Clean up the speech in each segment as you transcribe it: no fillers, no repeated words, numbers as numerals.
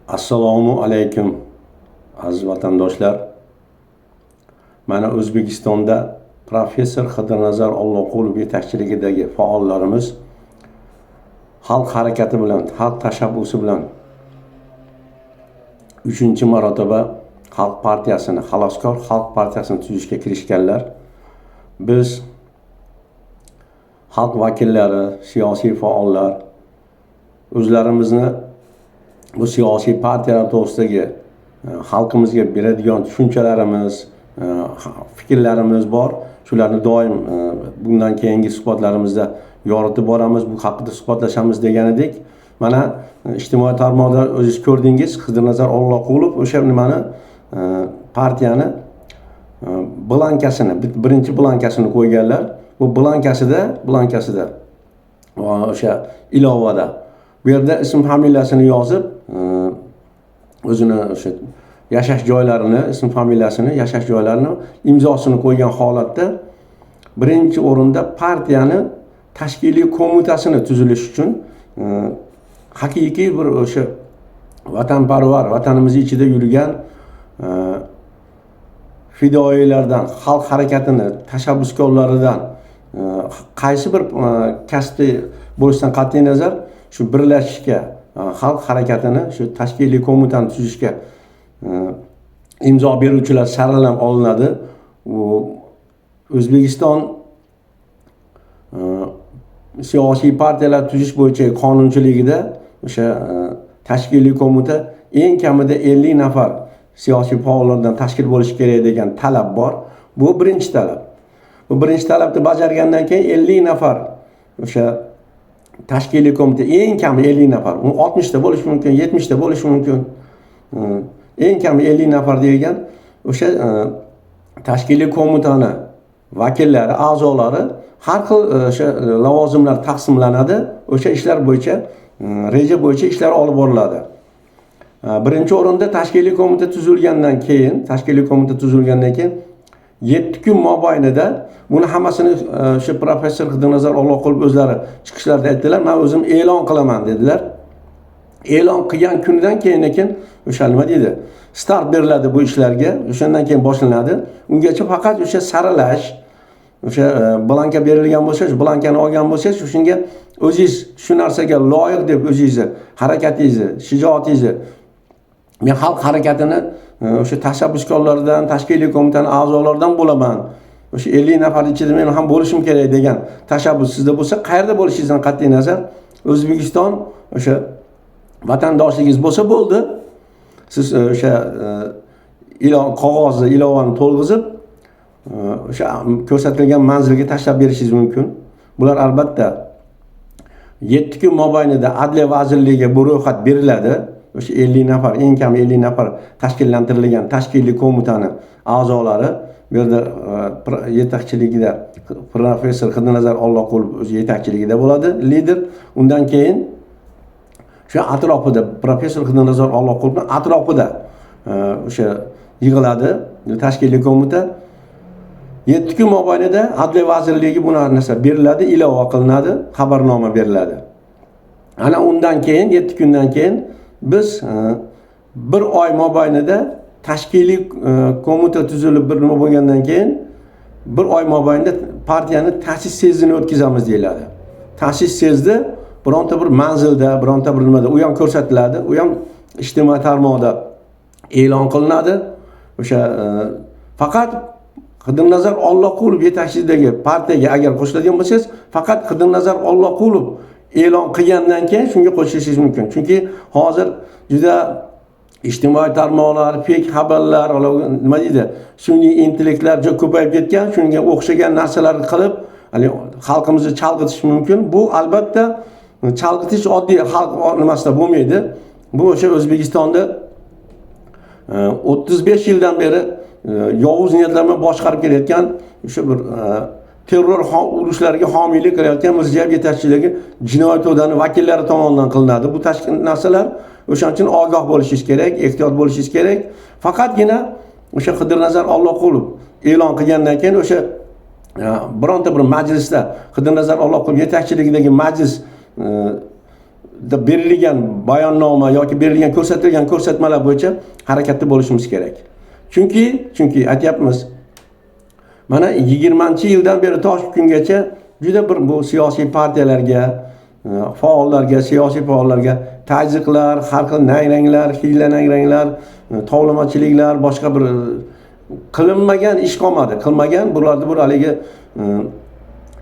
Assalomu alaykum aziz vatandoshlar. Mana O'zbekistonda professor Xidirnazar Alloqulov yetakchiligidagi faollarimiz xalq harakati bilan, xalq tashabbusi bilan 3-marotaba Xalq partiyasini, Xaloskor Xalq partiyasini tuzishga kirishganlar. Biz xalq vakillari, siyosiy faollar o'zlarimizni bu siyosiy partiyalar to'g'risidagi xalqimizga beradigan tushunchalarimiz, fikrlarimiz bor. Shularni doim bundan keyingi suhbatlarimizda yoritib boramiz. Bu haqida suhbatlashamiz degan edik. Mana ijtimoiy tarmoqda o'zingiz ko'rdingiz, Xidirnazar Alloqulov o'sha nimani partiyani blankasini, birinchi blankasini qo'yganlar. Bu blankasida o'sha ilovada bu yerda ism familiyasini yozib, o'zini o'sha yashash joylarini, ism familiyasini, yashash joylarini, imzosini qo'ygan holatda birinchi o'rinda partiyani tashkiliy qo'mitasini tuzilish uchun haqiqiy bir o'sha vatanparvar, vatanimiz ichida yurgan fidoyilardan, xalq harakatini tashabbuskorlaridan qaysi bir kasbi bo'lishidan qat'iy nazar shu birlashishga, xalq harakatini shu tashkiliy qo'mitani tuzishga imzo beruvchilar saralab olinadi. O'zbekiston siyosiy partiyalar tuzish bo'yicha qonunchiligida o'sha tashkiliy qo'mita eng kamida 50 nafar siyosiy faollardan tashkil bo'lishi kerak degan talab bor. Bu birinchi talab. Bu birinchi talabni bajargandan keyin 50 nafar o'sha tashkiliy qo'mita eng kami 50 nafar, 60 ta bo'lishi mumkin, 70 ta bo'lishi mumkin. Eng kami 50 nafar degan o'sha tashkiliy qo'mitani vakillari, a'zolari har xil o'sha lavozimlar taqsimlanadi. O'sha ishlar bo'yicha reja bo'yicha ishlar olib boriladi. Birinchi o'rinda tashkiliy qo'mita tuzilgandan keyin 7 kun mobaynida buni hammasini o'sha professor Xidirnazar Alloqulov o'zlari chiqishlarda aytdilar. Men o'zim e'lon qilaman dedilar. E'lon qilgan kundan keyin o'sha nima deydi? Start beriladi bu ishlarga. O'shandan keyin boshlanadi. Ungacha faqat o'sha saralash, o'sha blanka berilgan bo'lsa, shu blankani olgan bo'lsangiz, shunga o'zingiz shu narsaga loyiq deb o'zingizni harakatingizni, shijoatingizni men xalq harakatini o'sha tashabbuskorlardan, tashkiliy qo'mitaning a'zolaridan bo'laman. O'sha 50 nafar ichida men ham bo'lishim kerak degan tashabbus sizda bo'lsa, qayerda bo'lishingizdan qat'iy nazar O'zbekiston o'sha vatandoshligingiz bo'lsa bo'ldi. Siz o'sha qog'ozni, ilovani to'lg'izib o'sha ko'rsatilgan manzilga tashlab berishingiz mumkin. Bular albatta 7 kun mobaynida Adliya vazirligiga bu ro'yxat beriladi. O'sha 50 nafar, eng kam 50 nafar tashkillantirilgan tashkiliy qo'mitani a'zolari bu yerda yetakchiligida professor Xidirnazar Alloqulov o'zi yetakchiligida bo'ladi, lider. Undan keyin shu atrofida professor Xidirnazar Alloqulovning atrofida o'sha yig'iladi tashkiliy qo'mita. 7 kun mobaynida Adliya vazirligiga bu narsa beriladi, ilova qilinadi, xabarnoma beriladi. Ana undan keyin 7 kundan keyin biz bir oy mobaynida tashkiliy qo'mita tuzilib bir nima bo'lgandan keyin bir oy mobaynida partiyani ta'sis syezdini o'tkazamiz deyiladi. Ta'sis syezdi bironta bir manzilda, bironta bir nimada u ham ko'rsatiladi, u ham ijtimoiy tarmoqda e'lon qilinadi. O'sha faqat Xidirnazar Alloqulov yetakchiligidagi partiyaga agar qo'shiladigan bo'lsangiz, faqat Xidirnazar Alloqulov e'lon qilgandan keyin shunga qo'shilishingiz mumkin. Chunki hozir juda ijtimoiy tarmoqlar, fake xabarlar, nima deydi, sun'iy intellektlar juda ko'payib ketgan, shunga o'xshagan narsalar qilib, xalqimizni chalg'itish mumkin. Bu albatta chalg'itish oddiy xalq nimasida bo'lmaydi. Bu o'sha O'zbekistonda 35 yildan beri yovuz niyatlar bilan boshqarib kelayotgan o'sha bir terror urushlariga homiylik qilayotgan Mirziyoyev yetakchiligi jinoyat to'dani vakillari tomonidan qilinadi. Bu tashkil narsalar o'shaning uchun ogoh bo'lishingiz kerak, ehtiyot bo'lishingiz kerak. Faqatgina o'sha Xidirnazar Alloqulov e'lon qilgandan keyin o'sha bironta bir majlisda Xidirnazar Alloqulov yetakchiligidagi majlis berilgan bayonnoma yoki berilgan ko'rsatilgan ko'rsatmalar bo'yicha harakatda bo'lishimiz kerak. Chunki aytyapmiz, mana 20-yildan beri tosh kungacha juda bir bu siyosiy partiyalarga, faollarga, siyosiy faollarga tazyiqlar, har xil nayranglar, hiyla-nayranglar, tovlamachiliklar, boshqa bir qilinmagan ish qolmadi. Bularda bir haligi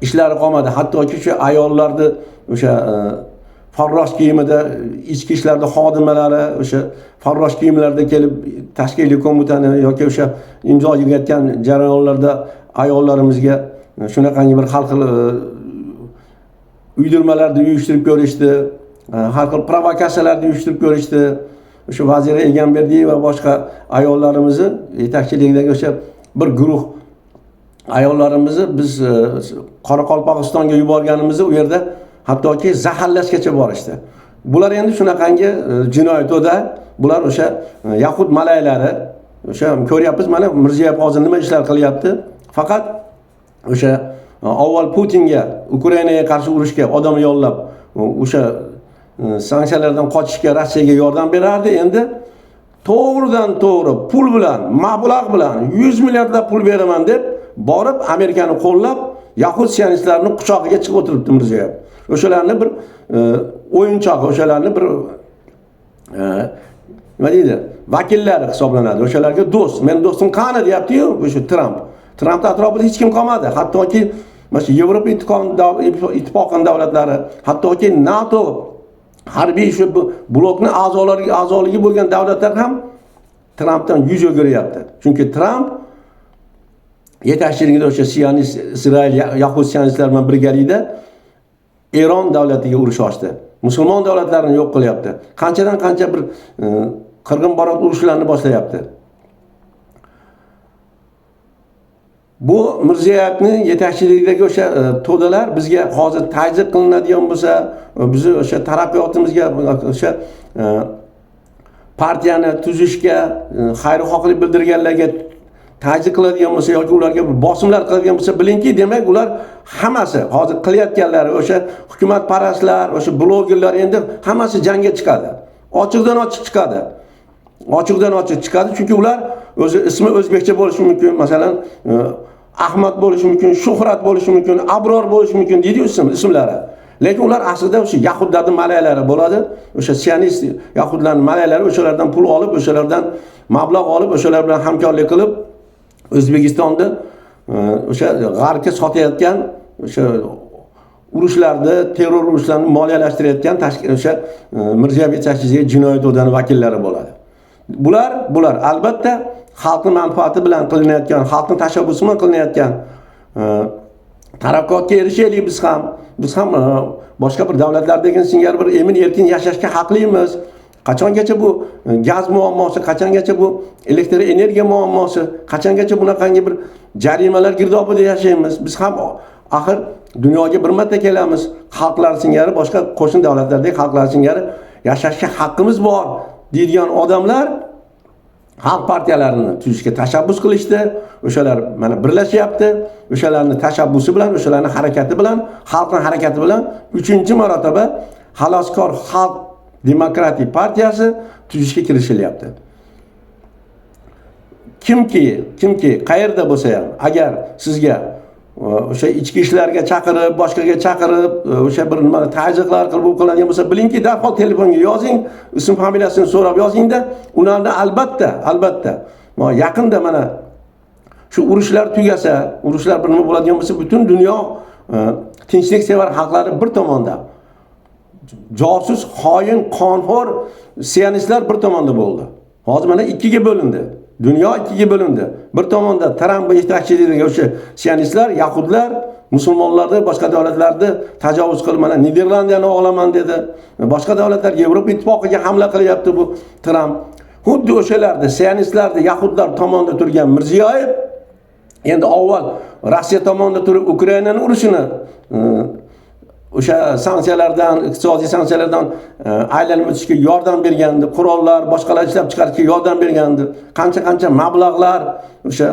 ishlari qolmadi. Hattoki shu ayollarni o'sha farrosh kiyimida ichki ishlarda xodimalari o'sha farrosh kiyimlarda kelib tashkiliy qo'mitani yoki o'sha imzo yig'ayotgan jarayonlarda ayollarimizga shunaqangi bir har xil uydirmalarni uyushtirib ko'rishdi, har xil provokatsiyalarni uyushtirib ko'rishdi. O'sha Vazira Egamberdiyeva va boshqa ayollarimizni yetakchiligidagi o'sha bir guruh ayollarimizni biz Qoraqalpog'istonga yuborganimizda u yerda hattoki zaharlashgacha borishdi. Bular endi shunaqangi jinoyatda bular o'sha Yahud malaylari, o'sha ko'ryapmiz mana Mirziyoyev hozir nima ishlar qilyapti. Faqat o'sha avval Putinga Ukrainaga qarshi urushga odam yollab o'sha sanksiyalardan qochishga Rossiyaga yordam berardi. Endi to'g'ridan to'g'ri pul bilan, mablag' bilan 100 milliardlab pul beraman deb borib Amerikani qo'llab Yahud sionistlarini quchog'iga chiqib o'tiribdi Mirziyoyev. O'shalarni bir o'yinchoq, o'shalarni bir nima deydi, vakillari hisoblanadi. O'shalarga do'st. Men do'stim qani deyapti-yu, o'sha Tramp. Tramp atrofida hech kim qolmadi. Hattoki mana shu Yevropa ittifoqining davlatlari, hattoki NATO harbiy shu blokning a'zoligi bo'lgan davlatlar ham Trampdan yuz o'giryapti. Chunki Tramp yetakchiligida o'sha sionist Isroil Yahud sionistlar bilan birgalikda Eron davlatiga urush ochdi. Musulmon davlatlarini yo'q qilyapti. Qanchadan qancha bir qirg'in barot urushlarini boshlayapti. Bu Mirziyoyevning yetakchiligidagi o'sha to'dalar bizga hozir ta'zir qilinadigan bo'lsa, bizni o'sha taraqqiyotimizga o'sha partiyani tuzishga xayrixohlik bildirganlarga ta'zir qiladigan bo'lsa yoki ularga bosimlar qiladigan bo'lsa, bilingki, demak ular hammasi hozir qilayotganlari o'sha hukumatparastlar, o'sha blogerlar endi hammasi jangga chiqadi. Ochiqdan ochiq chiqadi. Ochiqdan ochiq chiqadi, chunki ular o'zi ismi o'zbekcha bo'lishi mumkin, masalan, Ahmad bo'lishi mumkin, Shuhrat bo'lishi mumkin, Abror bo'lishi mumkin deydi ismlari. Lekin ular aslida o'sha Yahudlarning malaylari bo'ladi. O'sha sionist Yahudlarning malaylari, o'shalardan pul olib, o'shalardan mablag' olib, o'shalar bilan hamkorlik qilib O'zbekistonda o'sha g'arbga sotayotgan o'sha urushlarni, terror urushlarini moliyalashtirayotgan o'sha Mirziyoyev yetakchisidagi jinoyat o'dani vakillari bo'ladi. Bular albatta xalqning manfaati bilan qilinayotgan, xalqning tashabbusi bilan qilinayotgan taraqqiyotga erishaylik biz ham boshqa bir davlatlardagi singari bir emin erkin yashashga haqlimiz. Qachongacha bu gaz muammosi, qachongacha bu elektr energiya muammosi, qachongacha bunaqangi bir jarimalar girdobida yashaymiz. Biz ham axir dunyoga bir marta kelamiz. Xalqlar singari, boshqa qo'shni davlatlardagi xalqlar singari yashashga haqqimiz bor deydigan odamlar xalq partiyalarini tuzishga tashabbus qilishdi. O'shalar mana birlashyapti. O'shalarni tashabbusi bilan, o'shalarning harakati bilan, xalqning harakati bilan 3-marotaba Xaloskor xalq demokratik partiyasi tuzishga kirishilyapti. Kimki qayerda bo'lsa ham, agar sizga o'sha ichki ishlarga chaqirib, boshqaga chaqirib, o'sha bir nima ta'ziyqlar qilib qiladigan bo'lsa, bilingki, darhol telefonga yozing, ism familiyasini so'rab yozingda, ularni albatta yaqinda mana shu urushlar tugasa, urushlar bir nima bo'ladigan bo'lsa, butun dunyo tinchliksevar xalqlari bir tomonda, josus, xoin, qonxo'r sionistlar bir tomonda bo'ldi. Hozir mana ikkiga bo'lindi. Dunyo ikkiga bo'lindi. Bir tomonda Tramp yetakchiligidagi o'sha sionistlar, Yahudlar, musulmonlarni, boshqa davlatlarni tajovuz qilib, mana Niderlandiyani olaman dedi. Boshqa davlatlar Yevropa ittifoqiga hamla qilyapti bu Tramp. Xuddi o'shalarni, sionistlarni, Yahudlar tomonda turgan Mirziyoyev endi avval Rossiya tomonida turib Ukrainaning urushini o'sha sanksiyalardan, iqtisodiy sanksiyalardan aylanib o'tishga yordam bergandi, qurollar, boshqalar ishlab chiqarishga yordam bergandi. Qancha mablag'lar o'sha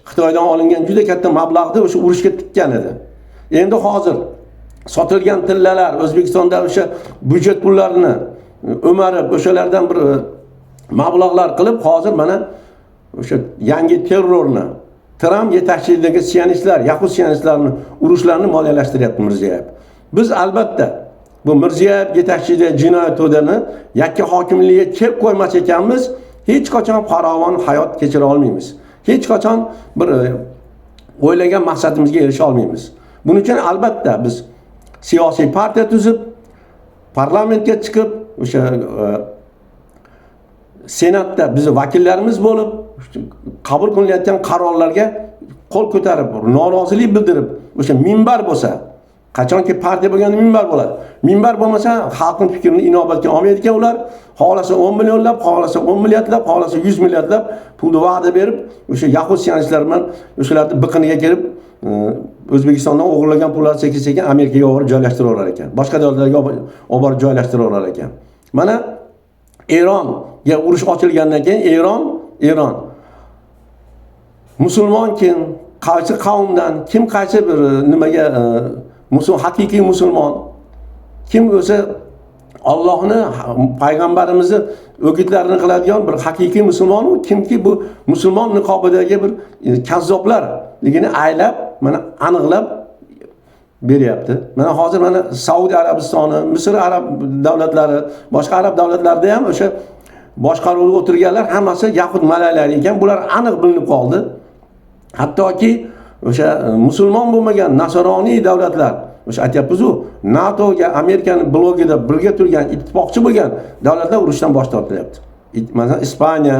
Xitoydan olingan juda katta mablag'ni o'sha urushga tikkan edi. Endi hozir sotilgan tillalar, O'zbekistonda o'sha byudjet pullarini o'marib, o'shalardan bir mablag'lar qilib, hozir mana o'sha yangi terrorni, Tramp yetakchiligidagi sionistlar, yahud sionistlarni urushlarini moliyalashtiryapti Mirziyoyev. Biz albatta bu Mirziyoyev yetakchiligidagi jinoyat to'dani yakka hokimlikka kelib qo'ymas ekanmiz, hech qachon farovon hayot kechira olmaymiz. Hech qachon bir o'ylagan maqsadimizga erisha olmaymiz. Buning uchun albatta biz siyosiy partiya tuzib, parlamentga chiqib, o'sha senatda bizni vakillarimiz bo'lib, qabul qilinayotgan qarorlarga qo'l ko'tarib, norozilik bildirib, o'sha minbar bo'lsa, qachonki partiya bo'lganda minbar bo'ladi. Minbar bo'lmasa, xalqning fikrini inobatga olmaydi ekan ular. Xohlasa 10 millionlab, xohlasa 10 milliardlab, xohlasa 100 milliardlab pulni va'da berib, o'sha yahud sionistlar bilan o'shalarning biqiniga kelib, O'zbekistondan o'g'irlagan pullarni sekin-sekin Amerikaga olib joylashtiraverar ekan. Boshqa davlatlarga olib borib joylashtiraverar ekan. Mana Eronga urush ochilgandan keyin Eron musulmon kim, qaysi qavmdan, kim qaysi bir nimaga haqiqiy musulmon, kim o'zi Allohni, payg'ambarimizni o'gitlarini qiladigan bir haqiqiy musulmon, kimki bu musulmon niqobidagi bir kazzoblarligini aylab, mana aniqlab beryapti. Mana hozir mana Saudiya Arabistoni, Misr arab davlatlari, boshqa arab davlatlarida ham o'sha boshqaruvda o'tirganlar hammasi yahud malaylar ekan. Bular aniq bilinib qoldi. Hattoki o'sha musulmon bo'lmagan nasroniy davlatlar, o'sha aytyapmiz-ku, NATOga, Amerikaning blogida birga turgan, ittifoqchi bo'lgan davlatlar urushdan bosh tortilyapti. Masalan, Ispaniya,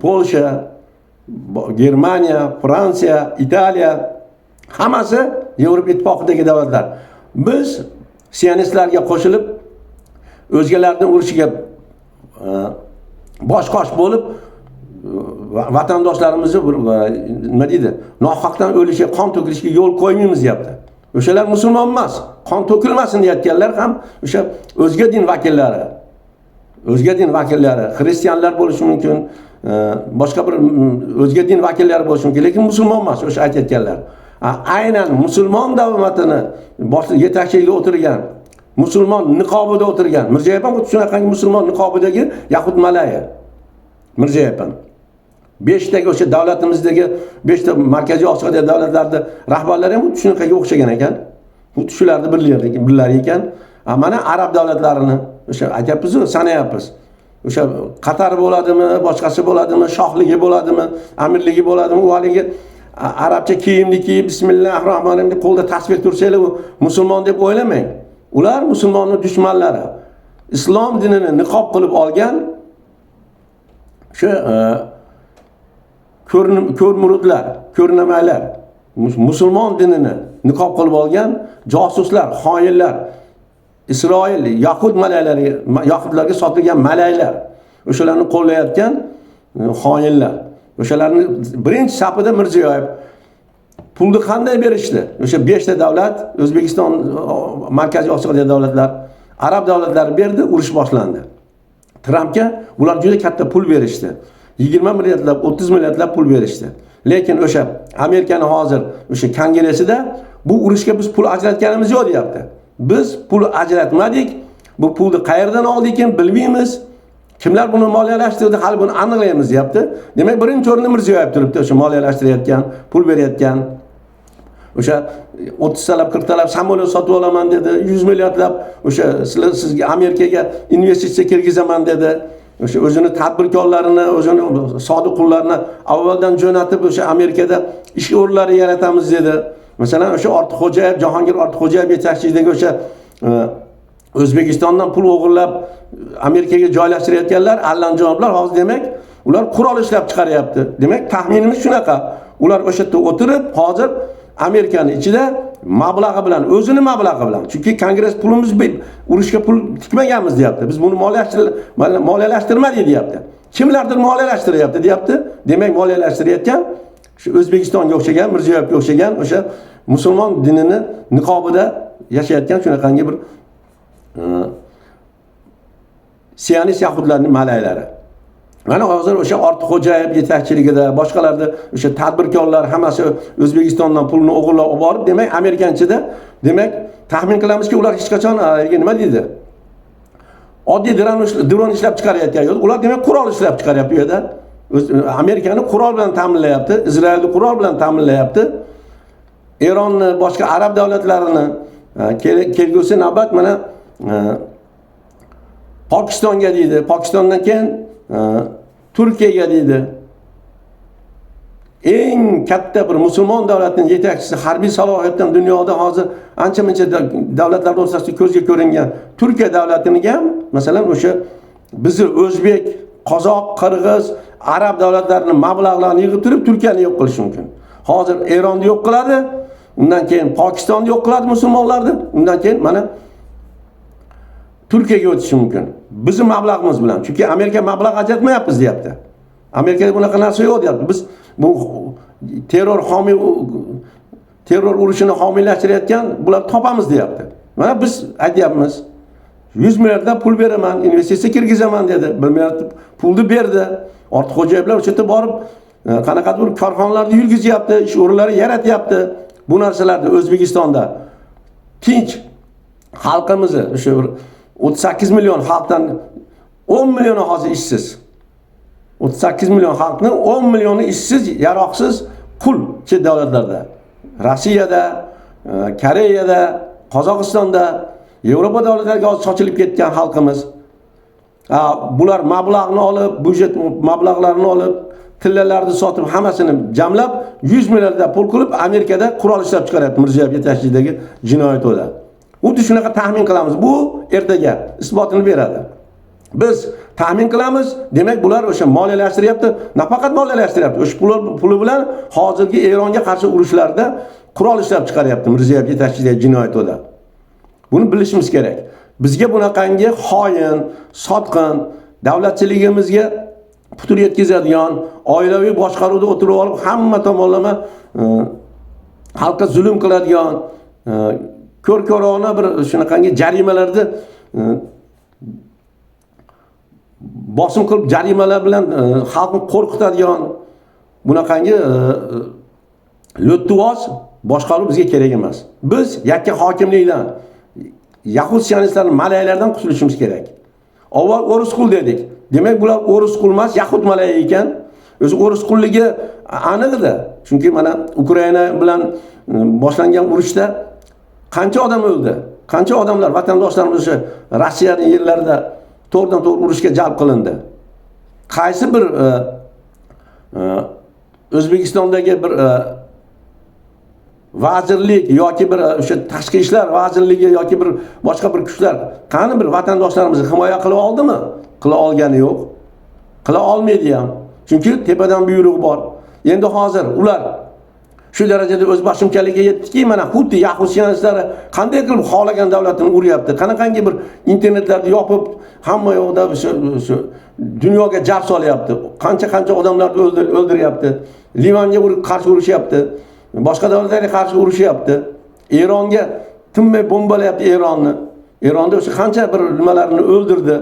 Polsha, Germaniya, Fransiya, Italiya, hammasi Yevropa ittifoqidagi davlatlar. Biz sionistlarga qo'shilib o'zgalarning urushiga bosh-qosh bo'lib vatandoshlarimizni nima deydi, nohaqdan o'lishiga, qon to'kilishiga yo'l qo'ymaymiz deyapti. O'shalar musulmon emas, qon to'kilmasin deyotganlar ham o'sha o'zga din vakillari, xristianlar bo'lishi mumkin, boshqa bir o'zga din vakillari bo'lishi mumkin, lekin musulmon emas o'sha aytayotganlar. Aynan musulmon davlatini yetakchiligida o'tirgan, musulmon niqobida o'tirgan Mirziyoyev ham shunaqangi musulmon niqobidagi yahud malaya. Mirziyoyev ham 5 taga o'sha davlatimizdagi 5 ta markaziy Osiyodagi davlatlarda rahbarlari ham shunaqaga o'xshagan ekan. Bu shularni birlar ekan. Mana arab davlatlarini o'sha aytyapmiz-ku, sanayapmiz. O'sha Qatar bo'ladimi, boshqasi bo'ladimi, shohligi bo'ladimi, amirligi bo'ladimi, u haligi arabcha kiyimni kiyib bismillahirrohmanirrohim deb qo'lda tasbih tursanglar, u musulmon deb o'ylamang. Ular musulmonning dushmanlari. Islom dinini niqob qilib olgan shu ko'rmurudlar, ko'rnamaylar, musulmon dinini niqob qilib olgan josuslar, xoinlar, Isroil, yahud malaylari, yahudlarga sotilgan malaylar, o'shalarni qo'llayotgan xoinlar. O'shalarni birinchi safida Mirziyoyev pulni qanday berishdi? O'sha 5 ta davlat, O'zbekiston, Markaziy Osiyodagi davlatlar, arab davlatlari berdi, urush boshlandi. Trampga ular juda katta pul berishdi. 20 milliardlab, 30 milliardlab pul berishdi. Lekin o'sha Amerikaning hozir o'sha kongressida bu urushga biz pul ajratganimiz yo'q deyapti. Biz pul ajratmadik. Bu pulni qayerdan oldik ekan bilmaymiz. Kimlar buni moliyalashtirdi, hali buni aniqlaymiz deyapti. Demak, birinchi o'rinda Mirziyoyev turibdi, o'sha moliyalashtirayotgan, pul berayotgan. O'sha 30 talab, 40 talab samolyot sotib olaman dedi, 100 milliardlab o'sha sizga Amerikaga investitsiya kirgizaman dedi. O'sha o'zini tadbirkorlarini, o'zini sodiq qullarini avvaldan jo'natib o'sha Amerikada ish o'rinlari yaratamiz dedi. Masalan, o'sha Ortiqxo'jayev, Jahongir Ortiqxo'jayev yetakchiligidagi o'sha O'zbekistondan pul o'g'irlab Amerikaga joylashtirayotganlar, allanjonoblar hozir demak, ular qurol ishlab chiqaryapti. Demak, taxminimiz shunaqa. Ular o'sha yerda o'tirib, hozir Amerikaning ichida mablag'i bilan, o'zini mablag'i bilan. Chunki Kongress pulimiz urushga pul tikmaganmiz deyapti. Biz buni moliyalashtirmadik deyapti. Kimlardir moliyalashtiryapti deyapti. Demak, moliyalashtirayotgan shu O'zbekistonga o'xshagan, Mirziyoyevga o'xshagan o'sha musulmon dinini niqobida yashayotgan shunaqangi bir sionist yahudlarning malaylari. Mana hozir o'sha Ortiqxo'jayev yetakchiligida boshqalarda o'sha tadbirkorlar hammasi O'zbekistondan pulni o'g'irlab olib borib, demak Amerikanchida, demak taxmin qilamizki, ular hech qachon nima deydi? Oddiy dron ishlab chiqarayotgan yo'q. Ular demak qurol ishlab chiqaryapti bu yerda. Amerikani qurol bilan ta'minlayapti, Izraelni qurol bilan ta'minlayapti. Eronni, boshqa arab davlatlarini kelgusi navbat mana Pokistonga deydi. Pokistondan keyin Turkiyaga deydi. Eng katta bir musulmon davlatining yetakchisi harbiy salohiyatdan dunyoda hozir ancha-muncha davlatlar o'rtasida ko'zga ko'ringan Turkiya davlatining ham masalan o'sha bizni o'zbek, qozoq, qirg'iz, arab davlatlarining mablag'larini yig'ib turib Turkiyani yo'q qilish mumkin. Hozir Eronni yo'q qiladi, undan keyin Pokistonni yo'q qiladi musulmonlarni, undan keyin mana Turkiyaga o'tishi mumkin. Bizning mablag'imiz bilan. Chunki Amerika mablag' ajratmayapmiz deyapti. Amerikada bunaqa narsa yo'q deyapti. Biz bu terror urushini homiylashtirayotgan bular topamiz deyapti. Mana biz aytyapmiz. 100 milliarddan pul beraman, investitsiya kirgizaman dedi. 1 milliard pulni berdi. Ortiqxo'jayevlar o'sha yerda borib qanaqadir korxonalarni yurgizyapti, ish o'rinlari yaratyapti. Bu narsalarni O'zbekistonda tinch xalqimizni o'sha 38 million xalqdan 10 millioni hozir ishsiz. 38 million xalqning 10 millioni ishsiz, yaroqsiz qul chet davlatlarda. Rossiyada, Koreyada, Qozog'istonda, Yevropa davlatlariga sochilib ketgan xalqimiz. Bular mablag'ni olib, budjet mablag'larini olib, tillalarni sotib, hammasini jamlab 100 milliarddan pul qilib Amerikada qurol ishlab chiqaryapti Mirziyoyev yetakchiligidagi jinoyat o'da. Xuddi shunaqa taxmin qilamiz. Bu ertaga isbotini beradi. Biz taxmin qilamiz, demak bular o'sha moliyalashtiryapti, nafaqat moliyalashtiryapti, o'sha puli bilan hozirgi Eronga qarshi urushlarda qurol ishlab chiqaryapti Mirziyoyev yetakchiligidagi jinoyat o'da. Buni bilishimiz kerak. Bizga bunaqangi xoin, sotqin, davlatchiligimizga putur yetkazadigan, oilaviy boshqaruvda o'tirib olib, hamma tomonlama xalqqa zulm qiladigan, ko'r-ko'rona bir shunaqangi jarimalarni bosim qilib jarimalar bilan xalqni qo'rqitadigan bunaqangi lo'ttivoz boshqaruv bizga kerak emas. Biz yakka hokimlikdan, Yahud sionistlarning malaylardan qutulishimiz kerak. Avval o'ris qul dedik. Demak bular o'ris qul emas, Yahud malay ekan. O'zi o'ris qulligi aniq edi. Chunki mana Ukraina bilan boshlangan urushda qancha odam o'ldi? Qancha odamlar vatandoshlarimiz o'sha Rossiyaning yerlarida to'g'ridan-to'g'ri urushga jalb qilindi. Qaysi bir O'zbekistondagi bir vazirlik yoki bir o'sha tashqi ishlar vazirligi yoki bir boshqa bir kuchlar qani bir vatandoshlarimizni himoya qila oldimi? Qila olgani yo'q. Qila olmaydi ham. Chunki tepadan buyruq bor. Endi hozir ular shu darajada o'zboshimchalikka yetdiki, mana xuddi Yahud sionistlari qanday qilib xohlagan davlatini uryapti. Qanaqangi bir internetlarni yopib, hamma yoqda shu dunyoga jar solyapti. Qancha odamlarni o'ldiryapti. Livanga qarshi urushyapti. Boshqa davlatlarga qarshi urushyapti. Eronga tinmay bombalayapti Eronni. Eronda o'sha qancha bir nimalarni o'ldirdi.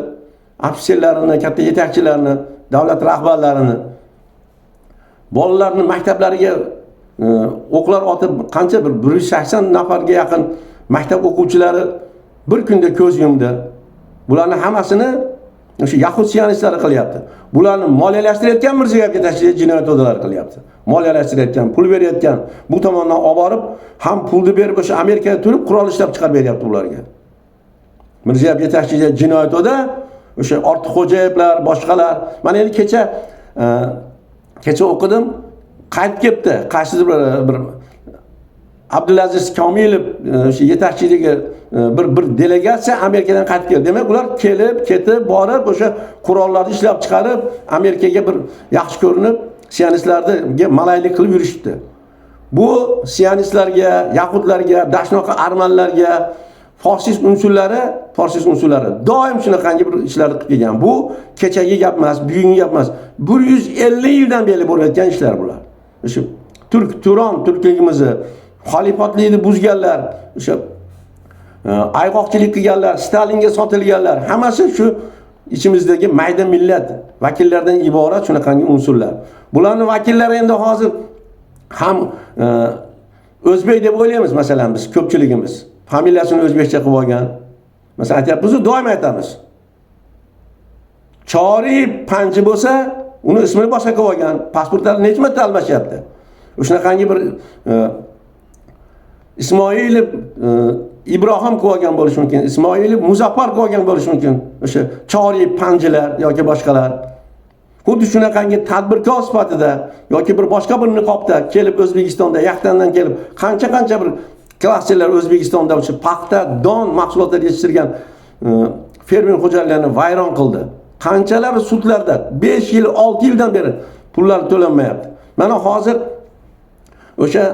Ofitserlarini, katta yetakchilarini, davlat rahbarlarini. Bolalarni maktablariga o'qlar otib qancha bir 180 nafarga yaqin maktab o'quvchilari bir kunda ko'z yumdi. Bularning hammasini o'sha Yahud sionistlari qilyapti. Bularni moliyalashtirayotgan Mirziyoyev yetakchiligidagi jinoyat odamlari qilyapti. Moliyalashtirayotgan, pul berayotgan, bu tomondan olib borib, ham pulni berib o'sha Amerikaga turib qurol ishlab chiqarib beryapti ularga. Mirziyoyev yetakchiligidagi jinoyat oda o'sha Ortiqxo'jayevlar, boshqalar. Mana endi kecha o'qidim, qaytib kelibdi. Qaysidir bir Abdulaziz Komilov o'sha yetakchiligi bir delegatsiya Amerikadan qaytib keldi. Demak, ular kelib, ketib, borib o'sha qurollarni ishlab chiqarib, Amerikaga bir yaxshi ko'rinib, sionistlarga malaylik qilib yurishdi. Bu sionistlarga, yahudlarga, dashnoqa armanlarga, farsist unsurlari doim shunaqangi bir ishlarni qilib kelgan. Bu kechagi gap emas, bugungi gap emas. 150 yildan beri bo'layotgan ishlar bular. O'sha turkligimizni, xalifotlikni buzganlar, o'sha ayg'oqchilik qilganlar, Stalinga sotilganlar, hammasi shu ichimizdagi mayda millat vakillaridan iborat shunaqangi unsurlar. Bularning vakillari endi hozir ham o'zbek deb o'ylaymiz, masalan biz ko'pchiligimiz. Familiyasini o'zbekcha qilib olgan. Masalan aytyapmiz, doim aytamiz. Choriy Panji bo'lsa, uni ismini boshqa qilib olgan. Pasportlar necha marta almashyapti. Shunaqangi bir Ismoilov Ibrohim qilib olgan bo'lishi mumkin. Ismoilov Muzaffar qilib olgan bo'lishi mumkin. O'sha Choriy Panjilar yoki boshqalar. Xuddi shunaqangi tadbirkor sifatida yoki bir boshqa bir niqobda kelib O'zbekistonda yaxtandan kelib qancha bir klasterlar O'zbekistonda o'sha paxta, don mahsulotlar yetishtirgan fermer xo'jaliklarini vayron qildi. Qanchalar sudlarda 5 yil, 6 yildan beri pullar to'lanmayapti. Mana hozir o'sha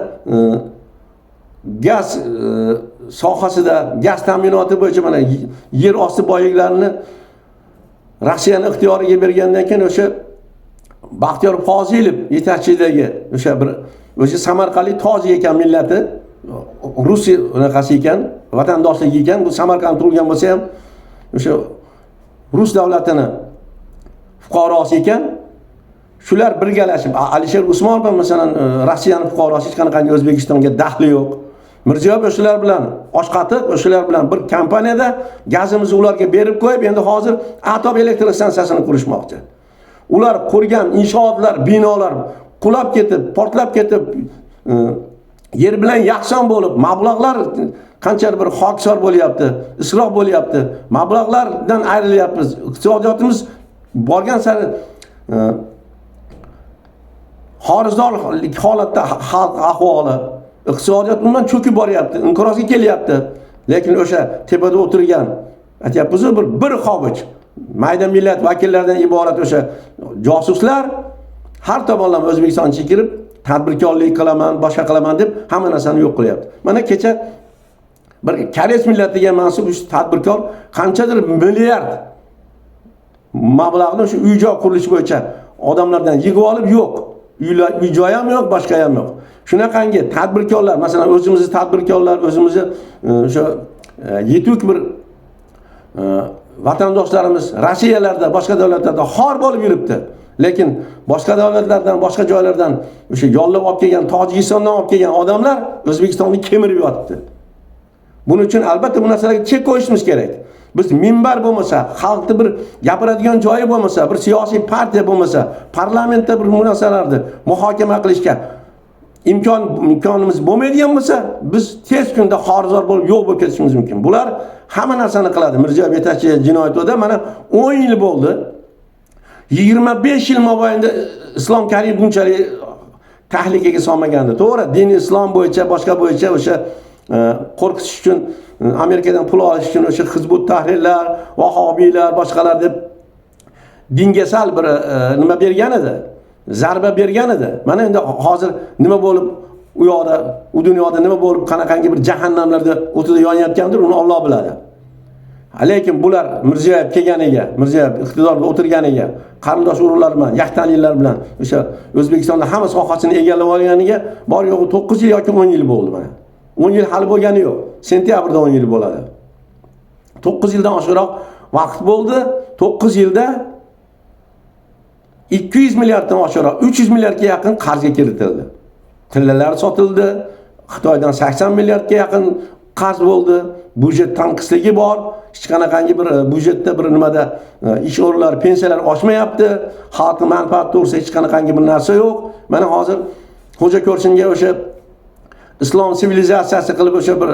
gaz sohasida, gaz ta'minoti bo'yicha mana yer osti boyliklarini Rossiyani ixtiyoriga bergandan keyin o'sha Baxtiyor Fozilov yetakchiligidagi o'sha Samarqandlik toji ekan millati, Rusiya unaqasi ekan, vatandoshligi ekan, bu Samarqand turgan bo'lsa ham o'sha Rus davlatini fuqarosi ekan. Shular birgalashib, Alisher Usmonov masalan Rossiyaning fuqarosi, hech qanaqangi O'zbekistonga daxli yo'q. Mirziyoyev o'shalar bilan oshqatib, o'shalar bilan bir kompaniyada gazimizni ularga berib qo'yib, endi hozir atom elektr stansiyasini qurishmoqchi. Ular qurgan inshootlar, binolar qulab ketib, portlab ketib, yer bilan yakson bo'lib, mablag'lar qancha bir hokisor bo'lyapti, isrof bo'lyapti. Mablag'lardan ayrilyapmiz. Iqtisodiyotimiz borgan sari xorizdorlik holatda xalq ahvoli, iqtisodiyot bundan cho'kib boryapti, inqirozga kelyapti. Lekin o'sha tepada o'tirgan, aytyapmiz, bir xovich mayda millat vakillaridan iborat o'sha josuslar har tomonlama O'zbekistonga kirib, tadbirkorlik qilaman, boshqa qilaman deb hamma narsani yo'q qilyapti. Mana kecha bir koreys millatiga mansub tadbirkor qanchadir milliard mablag'ni o'sha uy-joy qurilishi bo'yicha odamlardan yig'ib olib, yo'q. Uy-joy ham yo'q, boshqa ham yo'q. Shunaqangi tadbirkorlar, masalan o'zimizni tadbirkorlar, o'zimizni o'sha yetuk bir vatandoshlarimiz Rossiyalarda, boshqa davlatlarda xor bo'lib yuribdi. Lekin boshqa davlatlardan, boshqa joylardan o'sha yollab olib kelgan, Tojikistondan olib kelgan odamlar O'zbekistonni kemirib yotibdi. Buning uchun albatta bu narsalarga chek qo'yishimiz kerak. Biz minbar bo'lmasa, xalqni bir gapiradigan joyi bo'lmasa, bir siyosiy partiya bo'lmasa, parlamentda bir munosabatlarni muhokama qilishga imkonimiz bo'lmaydigan bo'lsa, biz tez kunda xorizor bo'lib yo'q bo'lib ketishimiz mumkin. Bular hamma narsani qiladi. Mirziyoyev yetakchi jinoyatda mana 10 yil bo'ldi. 25 yil mobaynida Islom Karim bunchalik tahlikaga solmagandi. To'g'ri, din islom bo'yicha, boshqa bo'yicha o'sha qo'rqitish uchun, Amerikadan pul olish uchun o'sha Hizbut Tahrirlar, Vahobiylar, boshqalar deb dinga sal bir nima bergan edi, zarba bergan edi. Mana endi hozir nima bo'lib u yoqda, u dunyoda nima bo'lib, qanaqangi bir jahannamlarda o'tida yonayotgandir, uni Alloh biladi. Lekin bular Mirziyoyev kelganiga, Mirziyoyev iqtidorda o'tirganiga, qarindosh urug'lar bilan, yaxtanliklar bilan o'sha O'zbekistonda hamma sohasini egallab olganiga bor yo'g'i 9 yil yoki 10 yil bo'ldi mana. 10 yil hali bo'lgani yo'q. Sentyabrda 10 yil bo'ladi. 9 yildan oshiqroq vaqt bo'ldi. 9 yilda 200 milliarddan oshiqroq 300 milliardga yaqin qarzga kiritildi. Tillalar sotildi. Xitoydan 80 milliardga yaqin qarz bo'ldi. Budjet tanqisligi bor. Hech qanaqangi bir budjetda bir nimada ish o'rinlari, pensiyalar oshmayapti. Xalq manfaati to'g'risida hech qanaqangi bir narsa yo'q. Mana hozir xo'ja ko'rsinga o'sha islom sivilizatsiyasi qilib o'sha bir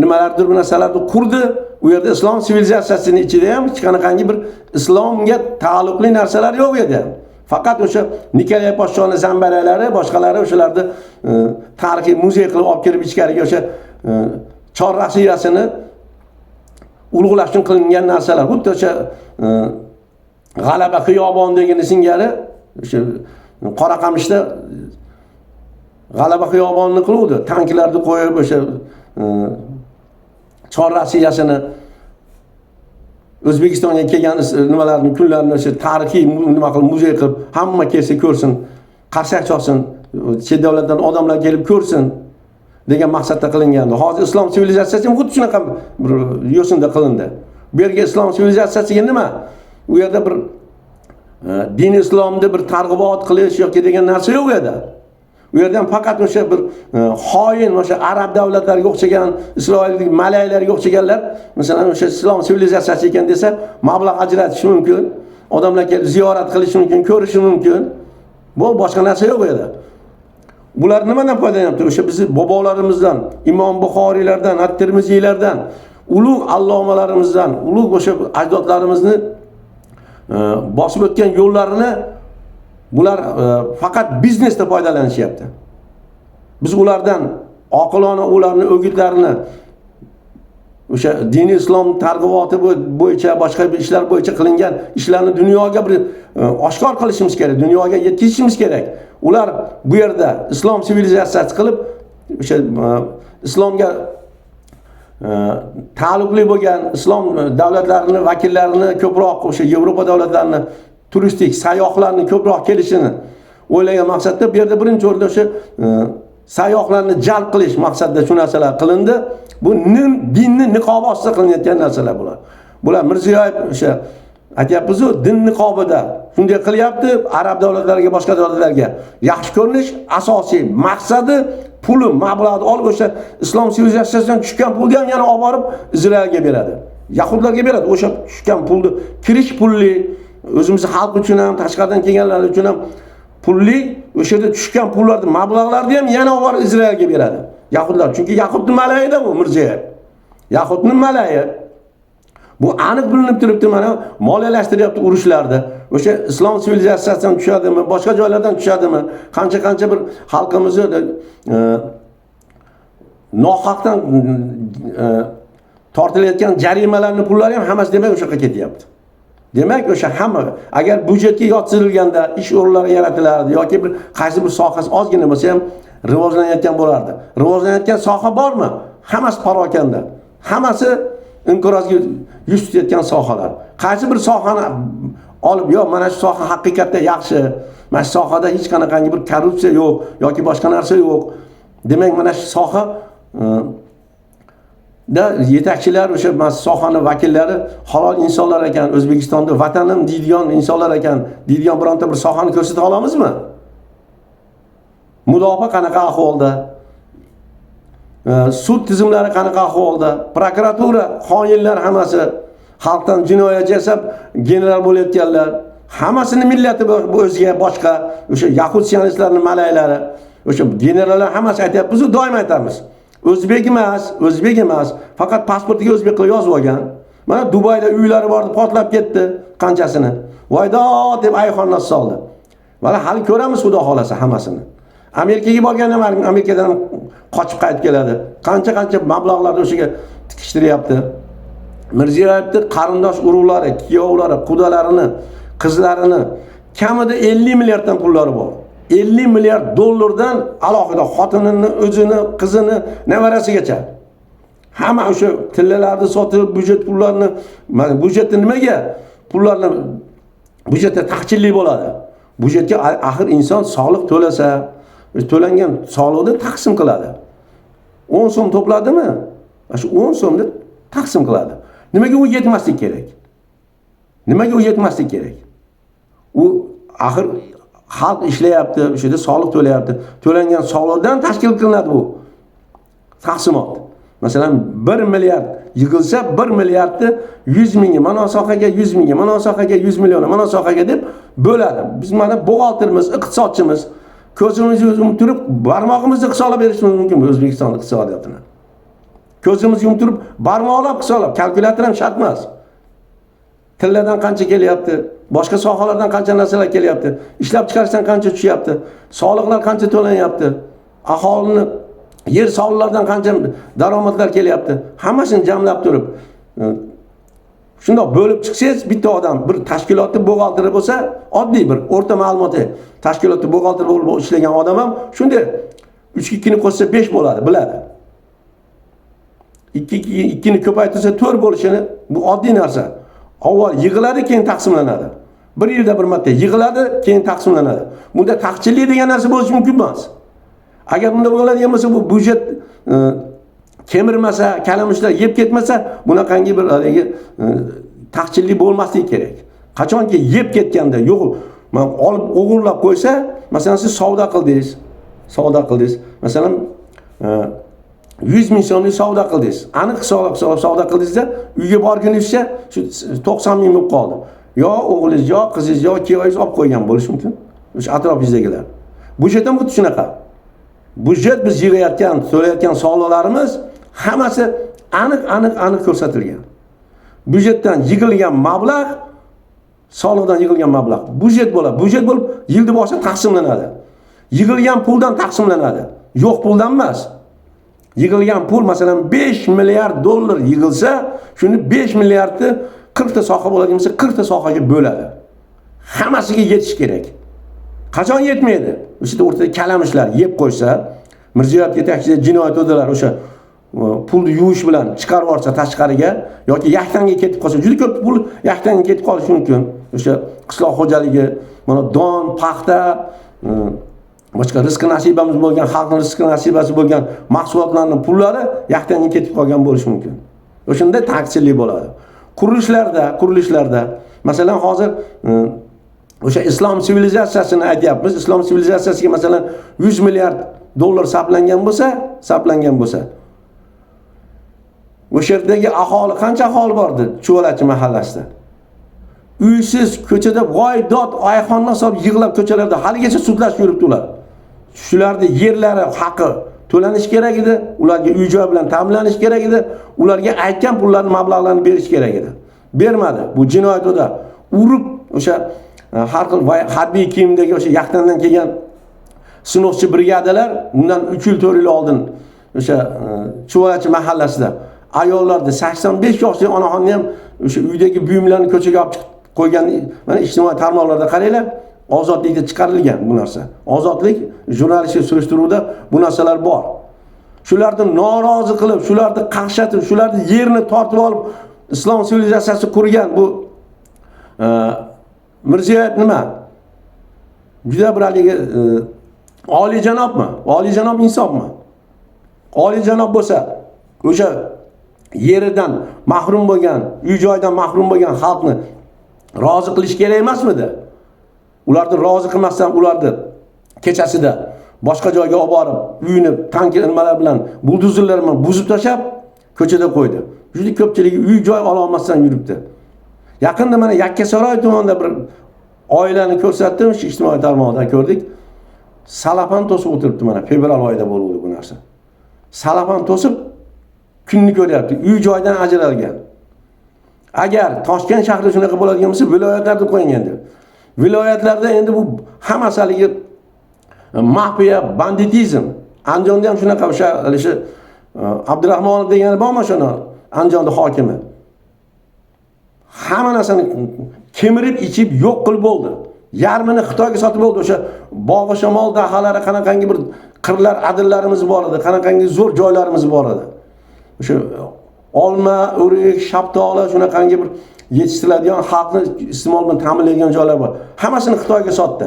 nimalardir, bu narsalarni qurdi. U yerda islom sivilizatsiyasining ichida ham hech qanaqangi bir islomga taalluqli narsalar yo'q edi. Faqat o'sha Nikolay podshoning zambaralari, boshqalari o'shalarni tarixiy muzey qilib olib kirib ichkariga o'sha Chor Rossiyasini ulug'lash uchun qilingan narsalar. Xuddi o'sha G'alaba xiyobonidagi singari o'sha Qoraqamishda G'alaba xiyobonini qiluvdi. Tanklarni qo'yib o'sha Chor Rossiyasini O'zbekistonga kelgan nimalarni, kunlarni o'sha tarixiy nima qilib muzey qilib hamma kelsa ko'rsin, qarsak chalsin, chet davlatdan odamlar kelib ko'rsin degan maqsadda qilingandi. Hozir islom sivilizatsiyasi ham xuddi shunaqa bir yo'sinda qilindi. Bu yerga islom sivilizatsiyasiga nima? U yerda bir din islomni bir targ'ibot qilish yoki degan narsa yo'q edi. U yerdan faqat o'sha bir xoin, o'sha arab davlatlariga o'xshagan, isroillik malaylarga o'xshaganlar, masalan, o'sha islom sivilizatsiyasi ekan desa, mablag' ajratishi mumkin, odamlar kelib ziyorat qilishi mumkin, ko'rishi mumkin. Bu boshqa narsa yo'q edi. Bular nimadan foydalanyapti? O'sha bizni bobolarimizdan, Imom Buxoriylardan, At-Tirmiziylardan, ulug' allomalarimizdan, ulug' o'sha ajdodlarimizni bosib o'tgan yo'llarini bular faqat biznesda foydalanishyapti. Biz ulardan oqilona ularni o'gitlarini o'sha diniy islom targ'iboti bo'yicha, boshqa bir ishlar bo'yicha qilingan ishlarni dunyoga bir oshkor qilishimiz kerak, dunyoga yetkazishimiz kerak. Ular bu yerda islom sivilizatsiyasi qilib, o'sha islomga taalluqli bo'lgan islom davlatlarini vakillarini ko'proq, o'sha Yevropa davlatlarini turistik sayyohlarni ko'proq kelishini o'ylagan maqsadda bu yerda birinchi o'rinda o'sha sayyohlarni jalb qilish maqsadida shu narsalar qilindi. Bu dinni niqobi ostida qilinayotgan narsalar bular. Bular Mirziyoyev o'sha aytyapmiz-ku, din niqobida shunday qilyapti, arab davlatlariga, boshqa davlatlarga yaxshi ko'rinish, asosiy maqsadi puli, mablag'ni olib o'sha islom sivilizatsiyasidan tushgan pulni ham yana olib borib Izraelga beradi. Yahudlarga beradi. O'sha tushgan pulni kirish pulli, o'zimizni xalq uchun ham, tashqaridan kelganlar uchun ham pulli, o'sha yerda tushgan pullarni, mablag'larni ham yana olib borib Izraelga beradi. Yahudlar, chunki Yahudning malayida bu Mirziyoyev. Yahudning malayi. Bu aniq bilinib turibdi, mana moliyalashtiryapti urushlarda. O'sha islom sivilizatsiyasidan tushadimi, boshqa joylardan tushadimi? Qancha bir xalqimizni nohaqdan tortilayotgan jarimalarning pullari ham hammasi demak o'sha yoqqa ketyapti. Demak, o'sha hamma agar byudjetga yotqizilganda ish o'rinlari yaratilardi yoki bir qaysi bir sohasi ozgina bo'lsa ham rivojlanayotgan bo'lardi. Rivojlanayotgan soha bormi? Hammasi parokanda. Hammasi inqirozga yuz tutayotgan sohalar. Qaysi bir sohani olib, yo mana shu soha haqiqatda yaxshi, mana shu sohada hech qanaqangi bir korrupsiya yo'q yoki boshqa narsa yo'q. Demak, mana shu soha da yetakchilar, o'sha sohani vakillari halol insonlar ekan, O'zbekistonda vatanim deydigan insonlar ekan, deydigan bironta bir sohani ko'rsata olamizmi? Mudofaa qanaqa ahvolda? Sud tizimlari qanaqa ahvolda? Prokuratura, xoinlar hammasi xalqdan jinoyat jasab general bo'layotganlar. Hammasini millati bu o'ziga boshqa, o'sha yahud sionistlarning malaylari, o'sha generallar hammasi aytyapmiz, doim aytamiz. O'zbek emas, faqat pasportiga o'zbek qilib yozib olgan. Mana Dubayda uylari bordi, portlab ketdi, qanchasini. Voydo deb ayxonlar soldi. Mana hali ko'ramiz xudo xolasa hammasini. Amerikaga borganda ham Amerikadan qochib qaytib keladi. Qancha mablag'larni o'shaga tikishtiryapti. Mirziyoyevning qarindosh urug'lari, kuyovlari, qudalarini, qizlarini kamida 50 milliarddan pullari bor. 50 milliard dollardan alohida xotinini, o'zini, qizini, nevarasigacha. Hamma o'sha tillalarni sotib, byudjet pullarini, byudjetni nimaga? Pullarni byudjetda taqchillik bo'ladi. Byudjetga axir inson soliq to'lasa, to'langan soliqni taqsim qiladi. 10 so'm to'pladimi? Shu 10 so'mni taqsim qiladi. Nimaga u yetmaslik kerak? Nimaga u yetmaslik kerak? U axir xalq ishlayapti, o'sha yerda soliq to'layapti. To'langan soliqdan tashkil qilinadi bu taqsimot. Masalan, 1 milliard yig'ilsa, 1 milliardni 100 mingga, mana sohaga 100 mingga, mana sohaga 100 million, mana sohaga deb bo'ladi. Biz mana buxgalterimiz, iqtisodchimiz ko'zimizni yumib turib, barmog'imizni hisoblab berishimiz mumkin bu O'zbekiston iqtisodiyotini. Ko'zimizni yumib turib, barmoqlab hisoblab, kalkulyator ham shart emas. Tillardan qancha kelyapti, boshqa sohalardan qancha narsalar kelyapti, ishlab chiqarishdan qancha tushyapti, soliqlar qancha to'lanyapti, aholini yer soliqlaridan qancha daromadlar kelyapti, hammasini jamlab turib, shundoq bo'lib chiqsangiz, bitta odam bir tashkilotning buxgalteri bo'lsa, oddiy bir o'rta ma'lumotli tashkilotning buxgalteri bo'lib ishlagan odam ham shunday 3 2 ni qo'shsa 5 bo'ladi, biladi. 2 ni ko'paytirsa 4 bo'lishini, bu oddiy narsa. Avval yig'iladi, keyin taqsimlanadi. Bir yilda bir marta yig'iladi, keyin taqsimlanadi. Bunda taqchillik degan narsa bo'lishi mumkin emas. Agar bunda bo'ladigan bo'lsa, bu byudjet kemirmasa, kalamushlar yeb ketmasa, bunaqangi bir haligi taqchillik bo'lmasligi kerak. Qachonki yeb ketganda, yo'q, men olib o'g'irlab qo'ysa, masalan siz savdo qildingiz. Masalan 100 ming so'mlik savdo qildingiz. Aniq savdo qildingizda, uyga borgunizcha shu 90 ming bo'lib qoldi. Yo o'g'lingiz, yo qizingiz, yo kuyovingiz olib qo'ygan bo'lishi mumkin. O'sha atrofingizdagilar. Budjet ham xuddi shunaqa. Budjet biz yig'ayotgan, to'layotgan soliqlarimiz hammasi aniq ko'rsatilgan. Budjetdan yig'ilgan mablag' soliqdan yig'ilgan mablag' budjet bo'ladi. Budjet bo'lib yilni boshida taqsimlanadi. Yig'ilgan puldan taqsimlanadi. Yo'q puldan emas. Yig'ilgan pul masalan 5 milliard dollar yig'ilsa, shuni 5 milliardni 40 ta soha bo'ladigan bo'lsa, 40 ta sohaga bo'ladi. Hammasiga yetish kerak. Qachon yetmaydi? O'sha o'rtada kalamushlar yeb qo'ysa, Mirziyoyev yetakchisi jinoyat o'dalar o'sha pulni yuvish bilan chiqarib yuborsa tashqariga yoki yaxtanga ketib qolsa, juda ko'p pul yaxtanga ketib qolishi mumkin. O'sha qishloq xo'jaligi, mana don, paxta, boshqa rizq nasibamiz bo'lgan, xalqning rizq nasibasi bo'lgan mahsulotlarning pullari yaxtanga ketib qolgan bo'lishi mumkin. O'shanda taqchillik bo'ladi. Qurilishlarda masalan hozir o'sha islom sivilizatsiyasini aytyapmiz. Islom sivilizatsiyasiga masalan 100 milliard dollar sarflangan bo'lsa, o'sha yerdagi aholi qancha aholi bordi Chuvalachi mahallasida? Uysiz ko'chada voy-dod oyxondan solib yig'lab ko'chalarda haligacha sudlashib yuribdi ular. Shularning yerlari haqi to'lanish kerak edi, ularga uy-joy bilan ta'minlanish kerak edi, ularga aytgan pullarning mablag'larini berish kerak edi. Bermadi. Bu jinoyat o'da urib o'sha har xil harbiy kiyimdagi o'sha yaxtandan kelgan sinovchi brigadalar bundan 3 yil 4 yil oldin o'sha Chuvalachi mahallasida ayollarni 85 yoshli onaxonni ham o'sha uydagi buyumlarni ko'chaga olib chiqib qo'ygan. Mana ijtimoiy tarmoqlarda qaranglar, ozodlikda chiqarilgan bu narsa. Ozodlik jurnalistik surishtiruvda bu narsalar bor. Shularni norozi qilib, shularni qaqshatib, shularni yerini tortib olib islom sivilizatsiyasi qurgan bu Mirziyoyev nima? Juda bir haligi olijanobmi? Olijanob insonmi? Olijanob bo'lsa, o'sha yeridan mahrum bo'lgan, uy-joydan mahrum bo'lgan xalqni rozi qilish kerak emasmidi? Ularni rozi qilmasdan ularni kechasida boshqa joyga olib borib, uyini tank nimalar bilan, buldozerlar bilan buzib tashlab, ko'chada qo'ydi. Juda ko'pchiligi uy-joy ola olmasdan yuribdi. Yaqinda mana Yakkasaroy tumanida bir oilani ko'rsatdim, ijtimoiy tarmoqda ko'rdik. Salafan to'sib o'tiribdi mana, fevral oyida bo'ldi bu narsa. Salafan to'sib kunni ko'ryapti. Uy-joydan ajralgan. Agar Toshkent shahri shunaqa bo'ladigan bo'lsa, viloyatlarda qo'ying endi. Viloyatlarda endi bu hammasi haligi mafiya, banditizm. Andijonda ham shunaqa o'sha Abdurahmonov degani bormi shuni? Andijonda hokimi. Hamma narsani kemirib, ichib, yo'q qilib bo'ldi. Yarmini Xitoyga sotib bo'ldi. O'sha bog'i shamol dahalari qanaqangi bir qirlar, adillarimiz bor edi, qanaqangi zo'r joylarimiz bor edi. O'sha olma, o'rik, shaftoli shunaqangi bir yetishtiriladigan xalqni iste'mol bilan ta'minlaydigan joylar bor. Hammasini Xitoyga sotdi.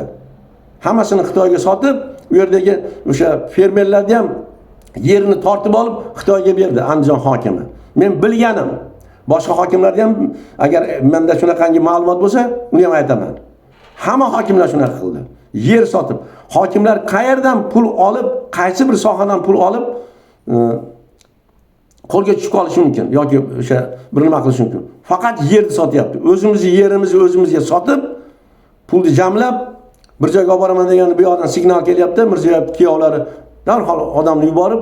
Hammasini Xitoyga sotib, u yerdagi o'sha fermerlarni ham yerini tortib olib Xitoyga berdi Andijon hokimi. Men bilganim, boshqa hokimlarga ham agar menda shunaqangi ma'lumot bo'lsa, uni ham aytaman. Hamma hokimlar shunaqa qildi. Yer sotib, hokimlar qayerdan pul olib, qaysi bir sohadan pul olib qo'lga tushib qolishi mumkin yoki o'sha bir nima qilish mumkin. Faqat yerni sotyapti. O'zimizni yerimizni o'zimizga sotib, pulni jamlab bir joyga olib boraman deganda bu yoqdan signal kelyapti. Mirziyoyev kuyovlari darhol odamni yuborib,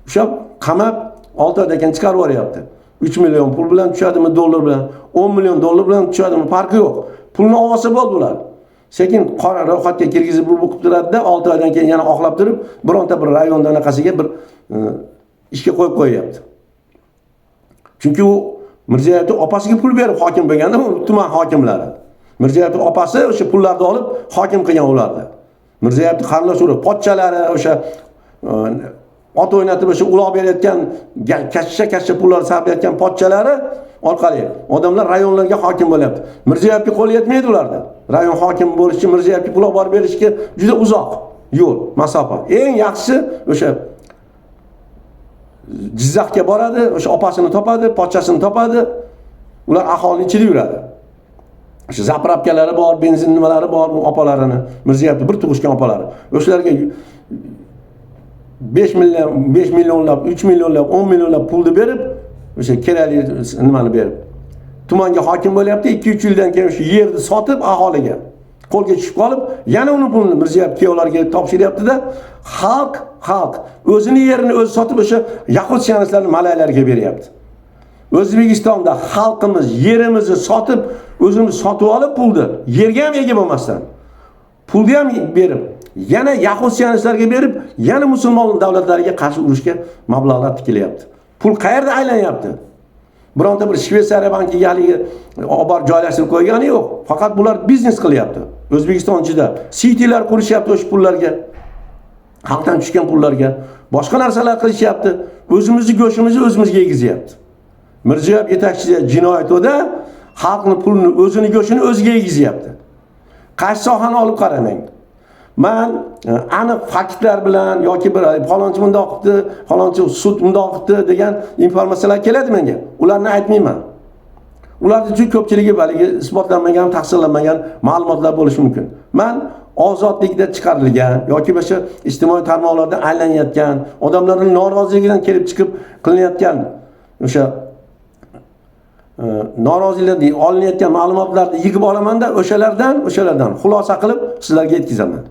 o'sha qamab 6 oydan keyin chiqarib yuboryapti. 3 million pul bilan tushadimi, dollar bilan, 10 million dollar bilan tushadimi, farqi yo'q. Pulni olsa bo'ldi ular. Sekin qora ro'yxatga kirgizib bo'lib turadi-da, 6 oydan keyin yana oqlab turib, bironta bir rayonda anaqasiga bir ishga qo'yib qo'yapti. Chunki u Mirziyoyevning opasiga pul berib hokim bo'lganda, tuman hokimlari. Mirziyoyevning opasi o'sha pullarni olib hokim qilgan ularni. Mirziyoyevning qarindosh urug', pochchalari o'sha ot o'ynatib o'sha uloq berayotgan, katta pullar sarflayotgan pochchalari orqali odamlar rayonlarga hokim bo'lyapti. Mirziyoyevga qo'li yetmaydi ularda. Rayon hokimi bo'lish uchun Mirziyoyevga pul olib borib berishga juda uzoq yo'l, masofa. Eng yaxshisi o'sha Jizzaxga boradi, o'sha opasini topadi, pochchasini topadi. Ular aholining ichida yuradi. O'sha zapravkalari bor, benzin nimalari bor, opalarini, Mirziyevni bir tug'ishgan opalari. O'shalarga 5 millionlab, 3 millionlab, 10 millionlab pulni berib, o'sha kerakli nimani berib. Tumanga hokim bo'lyapti, 2-3 yildan keyin o'sha yerni sotib aholiga qo'lga tushib qolib, yana uni pulini Mirziyoyev kuyovlarga topshiryapti-da, xalq o'zini yerini o'zi sotib o'sha yaxutsionistlarning malaylarga beryapti. O'zbekistonda xalqimiz yerimizni sotib, o'zimiz sotib olib pulni yerga ham ega bo'lmasdan, pulni ham berib, yana yaxutsionistlarga berib, yana musulmon davlatlariga qarshi urushga mablag'lar tikilyapti. Pul qayerda aylanyapti? Bironta bir Shveysariya bankiga haligi olib borib joylashtirib qo'ygani yo'q. Faqat bular biznes qilyapti. O'zbekiston ichida sitilar qurishyapti o'sha pullarga. Xalqdan tushgan pullarga boshqa narsalar qilishyapti. O'zimizning go'shimizni o'zimizga yegizyapti. Mirziyoyev yetakchisi jinoyatida xalqning pulini, o'zining go'shini o'ziga yegizyapti. Qaysi sohani olib qaramang. Men aniq faktlar bilan yoki bir falonchi bundoq qildi, falonchi sud bundoq qildi degan informatsiyalar keladi menga. Ularni aytmayman. Ularning juda ko'pchiligi balki isbotlanmagan, taqsimlanmagan ma'lumotlar bo'lishi mumkin. Men ozodlikda chiqarilgan yoki boshqa ijtimoiy tarmoqlarda aylanayotgan, odamlarning noroziligidan kelib chiqib qilinayotgan o'sha norozilikdan olinayotgan ma'lumotlarni yig'ib olamanda o'shalardan xulosa qilib sizlarga yetkazaman.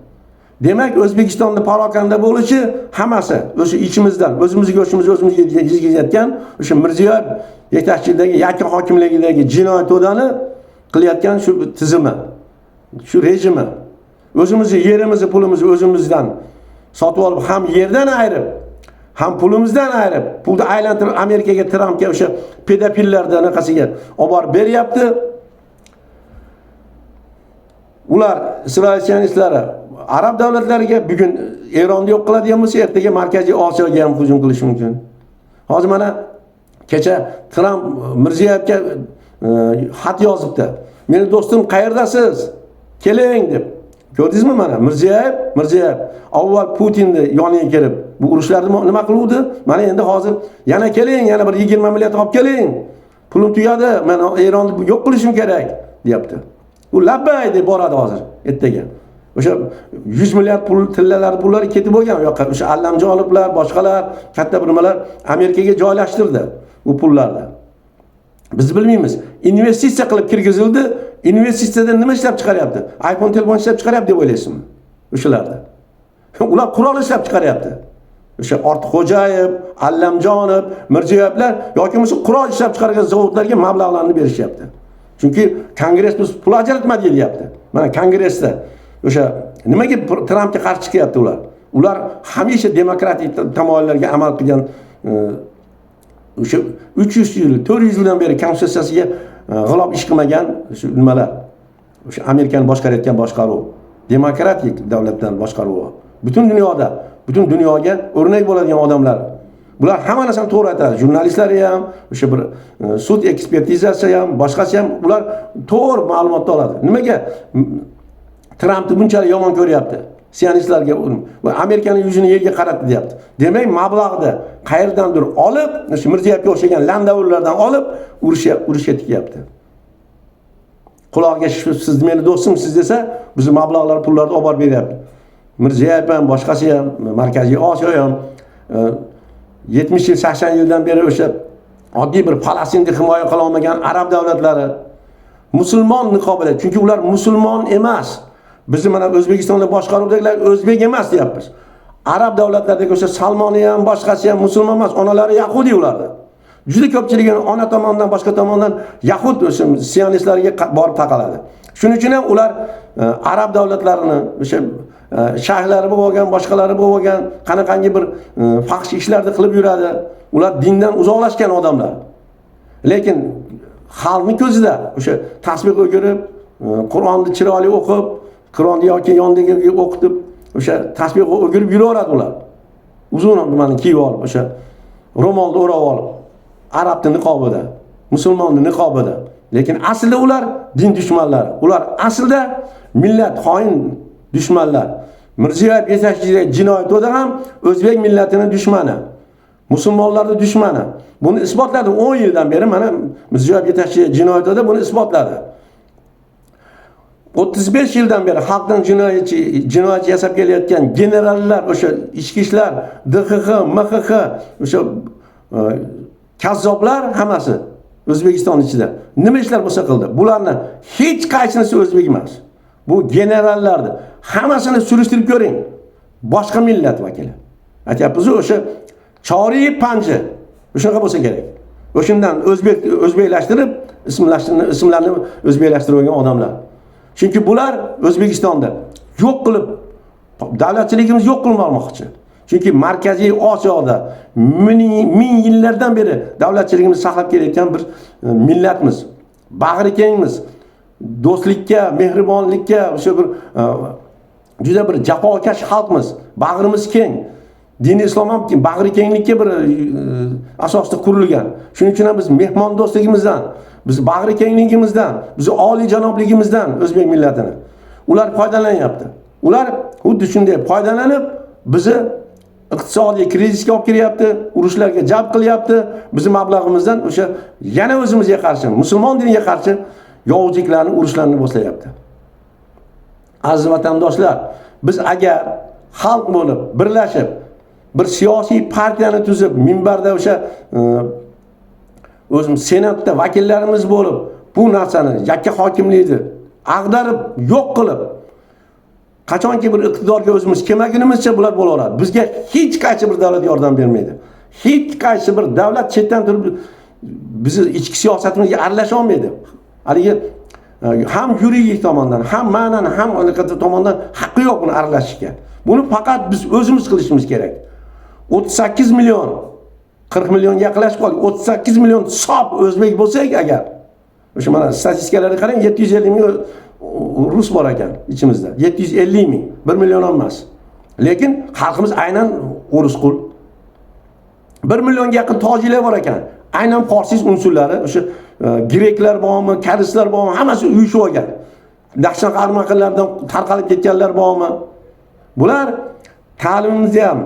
Demak, O'zbekistonda parokanda bo'lishi hammasi o'sha ichimizdan, o'zimizga go'shimizni o'zimizga yetkazayotgan o'sha Mirziyoyev yetakchiligidagi yakka hokimligidagi jinoyat to'dani qilayotgan shu tizimi, shu rejimi. O'zimizning yerimizni, pulimizni o'zimizdan sotib olib, ham yerdan ayirib, ham pulimizdan ayirib, pulni aylantirib Amerikaga, Trampga o'sha pedofillardan anaqasiga olib borib beryapti. Ular Isroil sionistlari Arab davlatlariga bugun Eronni yo'q qiladigan bo'lsa, ertaga Markaziy Osiyoga ham hujum qilishi mumkin. Hozir mana kecha Tramp Mirziyevga xat yozibdi. Meni do'stim qayerdasiz? Keling deb. Ko'rdingizmi mana Mirziyev avval Putinni yoniga kelib bu urushlarni nima qiluvdi? Mana endi hozir yana keling, yana bir 20 milliard olib keling. Pulim tugadi, men Eronni yo'q qilishim kerak, deyapti. U labbay deb boradi hozir ertaga. O'sha 100 milliard pul tillalar pullari ketib bo'lgan u yoqqa. O'sha Allamjonovlar, boshqalar, katta bir nimalar Amerikaga joylashtirdi bu pullarni. Biz bilmaymiz. Investitsiya qilib kirgizildi. Investitsiyadan nima ishlab chiqaryapti? iPhone telefon ishlab chiqaryapti deb o'ylaysizmi? O'shalarda. Ular qurol ishlab chiqaryapti. O'sha Ortiqxo'jayev, Allamjonov, Mirziyevlar yoki bo'lmasa qurol ishlab chiqargan zavodlarga mablag'larni berishyapti. Chunki Kongress biz pul ajratmadi deyapti. Mana Kongressda o'sha nimaga Trampga qarshi chiqyapti ular? Ular hamisha demokratik tamoyillarga amal qilgan o'sha 300 yil, 400 yildan beri konstitutsiyasiga g'ilof ish qilmagan shu nimalar. O'sha Amerikani boshqarayotgan boshqaruv, demokratik davlatdan boshqaruvi. Butun dunyoga o'rnak bo'ladigan odamlar. Bular hamma narsani to'g'ri aytadi. Jurnalistlar ham, o'sha bir sud ekspertizasi ham, boshqasi ham ular to'g'ri ma'lumotni oladi. Nimaga Trampni bunchalik yomon ko'ryapti? Sionistlarga va Amerikaning yuzini yerga qaratdi deyapti. Demak, mablag'ni qayerdandir olib, o'sha Mirziyevga o'xshagan landavurlardan olib urushga tikyapti. Quloqga siz meni do'stimsiz desa, bizni mablag'lar, pullarni olib borib beryapti. Mirziyev ham, boshqasi ham, Markaziy Osiyo ham 70 yil, 80 yildan beri o'sha oddiy bir Falastinni himoya qila olmagan arab davlatlari musulmon niqobida, chunki ular musulmon emas. Biz mana O'zbekistonda boshqaruvdagilar o'zbek emas deyapmiz. Arab davlatlaridagi o'sha Salmoni ham, boshqasi ham musulmon emas, onalari yahudi ularda. Juda ko'pchiligi ona tomondan, boshqa tomondan yahud o'sha sionistlarga borib taqaladi. Shuning uchun ham ular arab davlatlarini o'sha shayxlari bo'lgan, boshqalari bo'lgan, qanaqangi bir fahsh ishlarni qilib yuradi. Ular dindan uzoqlashgan odamlar. Lekin xalqning ko'zida o'sha tasbih o'girib, Qur'onni chiroyli o'qib, Qur'onni yoki yondagi o'qitib, o'sha tasbih o'girib yuraveradi ular. Uzun nimani kiyib olib, o'sha ro'molni o'rab olib, arabning niqobida, musulmonning niqobida. Lekin aslida ular din dushmanlari. Ular aslida millat xoin dushmanlar. Mirziyoyev yetakchilik jinoyatida ham o'zbek millatining dushmani. Musulmonlarning dushmani. Buni isbotladi 10 yildan beri mana Mirziyoyev yetakchi jinoyatida buni isbotladi. 35 yildan beri xalqdan jinoyat yasab kelayotgan generallar, o'sha ichki ishlar, DXX, MXX, o'sha kazzoblar hammasi O'zbekiston ichida nima ishlar bo'lsa qildi. Bularni hech qaysinisi o'zbek emas. Bu generallarni hammasini surishtirib ko'ring. Boshqa millat vakili. Aytyapmiz, o'sha choriy panji o'shanaqa bo'lsa kerak. O'shandan o'zbeklashtirib, ismlarni o'zbeklashtirib olgan odamlar. Chunki bular O'zbekistonda yo'q qilib, davlatchiligimizni yo'q qilmoqchi. Chunki Markaziy Osiyoda ming yillardan beri davlatchiligimizni saqlab kelayotgan bir millatmiz. Bag'ri kengmiz. Do'stlikka, mehribonlikka, o'sha bir juda bir jafokash xalqmiz. Bag'rimiz keng. Din islom ham bag'ri kenglikka bir asosda qurilgan. Shuning uchun ham biz mehmon do'stligimizdan, biz bag'ri kengligimizdan, biz oliy janobligimizdan o'zbek millatini ular foydalanyapti. Ular xuddi shunday foydalanib bizni iqtisodiy krizisga olib kiryapti, urushlarga jalb qilyapti. Bizning mablag'imizdan o'sha yana o'zimizga qarshi, musulmon diniga qarshi yovuzliklarni, urushlarni boshlayapti. Aziz vatandoshlar, biz agar xalq bo'lib, birlashib, bir siyosiy partiyani tuzib, minbarda o'sha o'zim senatda vakillarimiz bo'lib, bu narsani yakka hokimlikni ag'darib, yo'q qilib, qachonki bir iqtidorga o'zimiz kelmagunimizcha bular bo'laveradi. Bizga hech qaysi bir davlat yordam bermaydi. Hech qaysi bir davlat chetdan turib bizni ichki siyosatimizga aralasha olmaydi. Haligi ham yuridik tomondan, ham ma'nan, ham tomondan haqqi yo'q buni aralashishga. Buni faqat biz o'zimiz qilishimiz kerak. 38 million 40 millionga yaqinlashib qoldik. 38 million sof o'zbek bo'lsak agar, o'sha mana statistikalarga qarang, 750 ming rus bor ekan ichimizda. 750 ming, 1 million emas. Lekin xalqimiz aynan o'risqul. 1 millionga yaqin tojiklar bor ekan. Aynan forsiz unsurlari, o'sha greklar bormi, karislar bormi, hammasi uyushib olgan. Daxshan qarmaqlardan tarqalib ketganlar bormi? Bular ta'limimizni ham,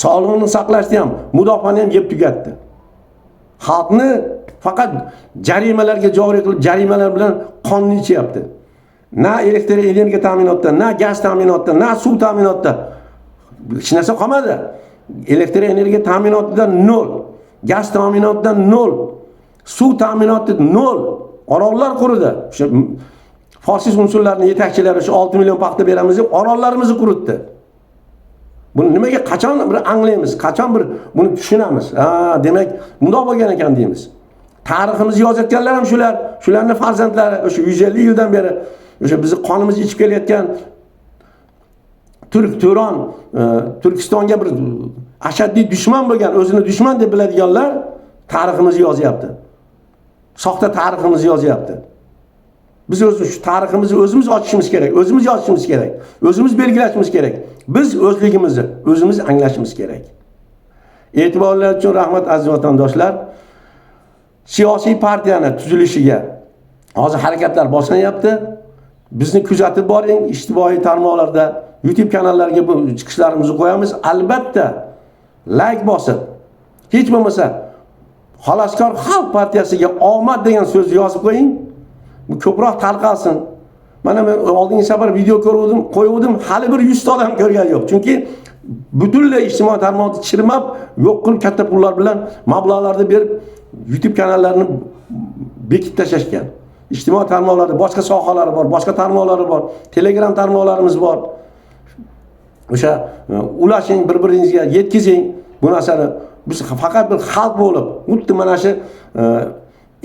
sog'liqni saqlashni ham, mudofaani ham yeb tugatdi. Xalqni faqat jarimalarga joriy qilib, jarimalar bilan qonni ichyapti. Na elektr energiya ta'minotda, na gaz ta'minotda, na suv ta'minotda hech narsa qolmadi. Elektr energiya ta'minotidan 0, gaz ta'minotidan 0, suv ta'minoti 0. Orollar quridi. O'sha fosil unsurlarning yetakchilari shu 6 million paxta beramiz deb orollarimizni quritdi. Buni nimaga qachon bir anglaymiz, qachon bir buni tushunamiz. Demak, bundoq bo'lgan ekan deymiz. Tariximizni yozayotganlar ham shular, shularning farzandlari o'sha 150 yildan beri o'sha bizni qonimizni ichib kelayotgan Turk Turon, Turkistonga bir ashaddiy dushman bo'lgan, o'zini dushman deb biladiganlar tariximizni yozyapti. Soxta tariximizni yozyapti. Biz o'zimiz shu tariximizni o'zimiz ochishimiz kerak, o'zimiz yozishimiz kerak, o'zimiz belgilashimiz kerak. Biz o'zligimizni o'zimiz anglashimiz kerak. E'tiborlaringiz uchun rahmat aziz vatandoshlar. Siyosiy partiyani tuzilishiga hozir harakatlar boshlanyapti. Bizni kuzatib boring, ijtimoiy tarmoqlarda, YouTube kanallariga bu chiqishlarimizni qo'yamiz. Albatta like bosib, hech bo'lmasa Xaloskor Xalq partiyasiga omad degan so'zni yozib qo'ying. Bu ko'proq tarqalsin. Mana men oldingi safar video qo'yuvdim, hali bir 100 ta odam ko'rgani yo'q. Chunki butunlay ijtimoiy tarmoqni chirmab, yo'q qilib katta pullar bilan mablag'larni berib YouTube kanallarini bekitib tashlashgan. Ijtimoiy tarmoqlarda boshqa sohalari bor, boshqa tarmoqlari bor, Telegram tarmoqlarimiz bor. O'sha ulashing, bir-biringizga yetkazing bu narsani. Biz faqat bir xalq bo'lib, xuddi mana shu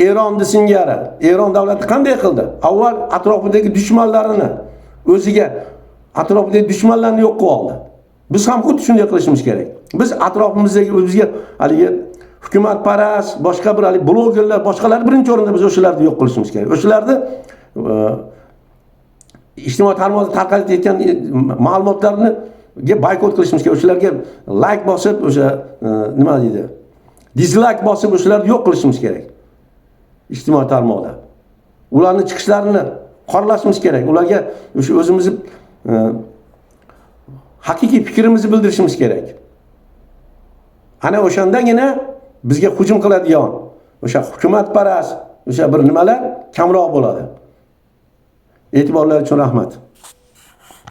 Eron singari, Eron davlati qanday qildi? Avval atrofidagi dushmanlarini o'ziga, atrofidagi dushmanlarni yo'q qilib oldi. Biz ham xuddi shunday qilishimiz kerak. Biz atrofimizdagi o'zimizga haligi hukumatparast, boshqa bir hali blogerlar, boshqalar birinchi o'rinda biz o'shalarni yo'q qilishimiz kerak. O'shalarni ijtimoiy tarmoqda tarqatayotgan ma'lumotlarni boykot qilishimiz kerak. O'shalarga like bosib, o'sha nima deydi? Dislike bosib o'shalarni yo'q qilishimiz kerak. Ijtimoiy tarmoqda. Ularning chiqishlarini qoralashimiz kerak. Ularga o'sha o'zimizni haqiqiy fikrimizni bildirishimiz kerak. Ana o'shandagina bizga hujum qiladigan o'sha hukumatparast o'sha bir nimalar kamroq bo'ladi. E'tiborlar uchun rahmat.